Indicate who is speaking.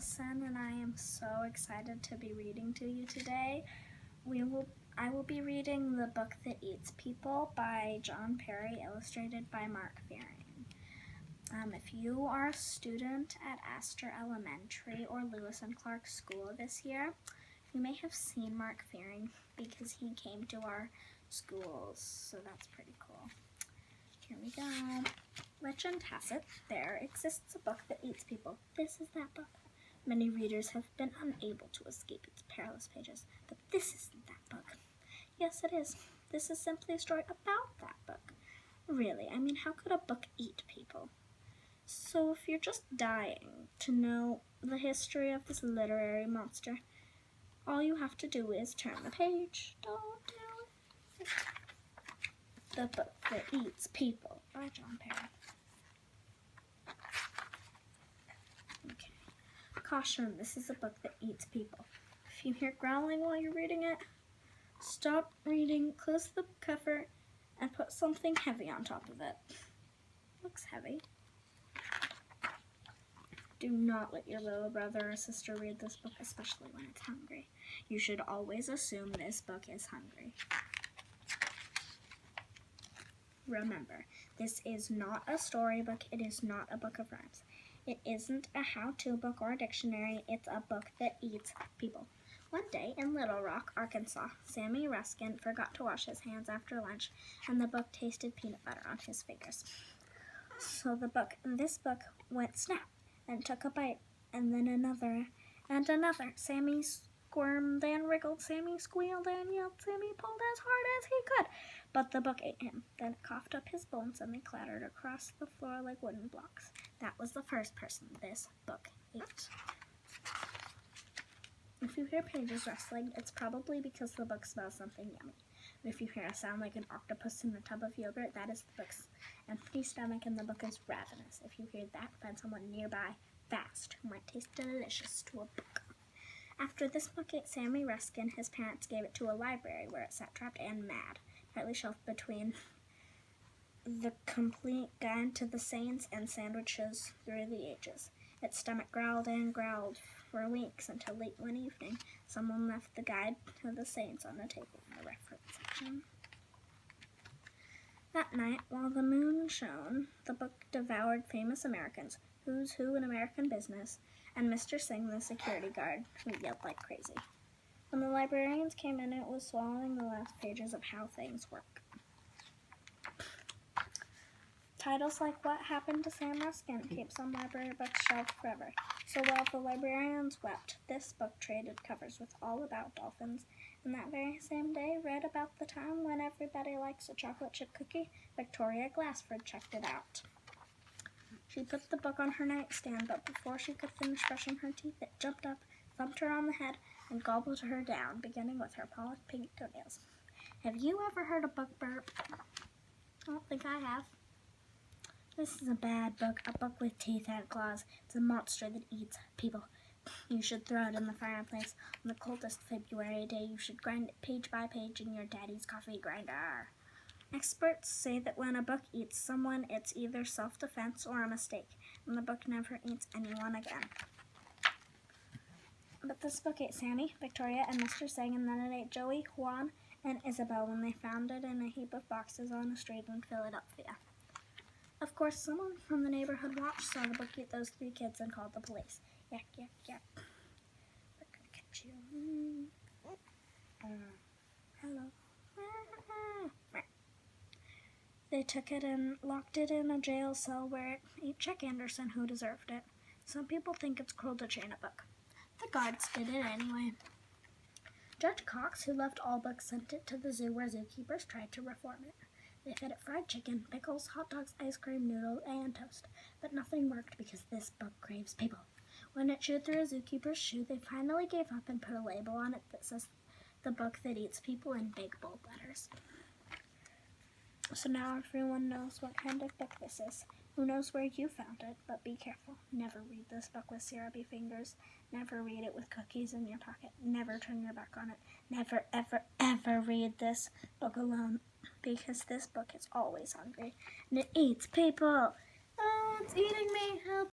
Speaker 1: Allison, and I am so excited to be reading to you today. I will be reading The Book That Eats People by John Perry, illustrated by Mark Fearing. If you are a student at Astor Elementary or Lewis and Clark School this year, you may have seen Mark Fearing because he came to our schools, so that's pretty cool. Here we go. Legend has it, there exists a book that eats people. This is that book. Many readers have been unable to escape its perilous pages, but this isn't that book. Yes, it is. This is simply a story about that book. Really, I mean, how could a book eat people? So if you're just dying to know the history of this literary monster, all you have to do is turn the page. Don't do it. The Book That Eats People by John Perry. Okay. Caution, this is a book that eats people. If you hear growling while you're reading it, stop reading, close the cover, and put something heavy on top of it. Looks heavy. Do not let your little brother or sister read this book, especially when it's hungry. You should always assume this book is hungry. Remember, this is not a storybook. It is not a book of rhymes. It isn't a how-to book or a dictionary. It's a book that eats people. One day in Little Rock, Arkansas, Sammy Ruskin forgot to wash his hands after lunch, and the book tasted peanut butter on his fingers. So this book went snap and took a bite, and then another and another. Sammy squirmed and wriggled, Sammy squealed and yelled, Sammy pulled as hard as he could. But the book ate him. Then it coughed up his bones and they clattered across the floor like wooden blocks. That was the first person this book ate. If you hear pages rustling, it's probably because the book smells something yummy. But if you hear a sound like an octopus in a tub of yogurt, that is the book's empty stomach and the book is ravenous. If you hear that, find someone nearby fast who might taste delicious to a book. After this book ate Sammy Ruskin, his parents gave it to a library where it sat trapped and mad, tightly shelved between the complete guide to the saints and sandwiches through the ages. Its stomach growled and growled for weeks until late one evening, someone left the guide to the saints on the table in the reference section. That night, while the moon shone, the book devoured famous Americans, who's who in American business, and Mr. Singh, the security guard, who yelled like crazy. When the librarians came in, it was swallowing the last pages of How Things Work. Titles like What Happened to Sam Ruskin keep some library books shelved forever. So while the librarians wept, this book traded covers with All About Dolphins, and that very same day read about the time when everybody likes a chocolate chip cookie. Victoria Glassford checked it out. She put the book on her nightstand, but before she could finish brushing her teeth, it jumped up, thumped her on the head, and gobbled her down, beginning with her polished pink toenails. Have you ever heard a book burp? I don't think I have. This is a bad book, a book with teeth and claws. It's a monster that eats people. You should throw it in the fireplace. On the coldest February day, you should grind it page by page in your daddy's coffee grinder. Experts say that when a book eats someone, it's either self-defense or a mistake, and the book never eats anyone again. But this book ate Sammy, Victoria, and Mr. Singh, and then it ate Joey, Juan, and Isabel when they found it in a heap of boxes on a street in Philadelphia. Of course, someone from the neighborhood watch saw the book eat those 3 kids and called the police. Yak, yak, yak. We're gonna catch you. Hello. They took it and locked it in a jail cell where it ate Chuck Anderson, who deserved it. Some people think it's cruel to chain a book. The guards did it anyway. Judge Cox, who loved all books, sent it to the zoo where zookeepers tried to reform it. They fed it fried chicken, pickles, hot dogs, ice cream, noodles, and toast. But nothing worked because this book craves people. When it chewed through a zookeeper's shoe, they finally gave up and put a label on it that says The Book That Eats People in big bold letters. So now everyone knows what kind of book this is. Who knows where you found it, but be careful. Never read this book with syrupy fingers. Never read it with cookies in your pocket. Never turn your back on it. Never, ever, ever read this book alone, because this book is always hungry, and it eats people. Oh, it's eating me. Help.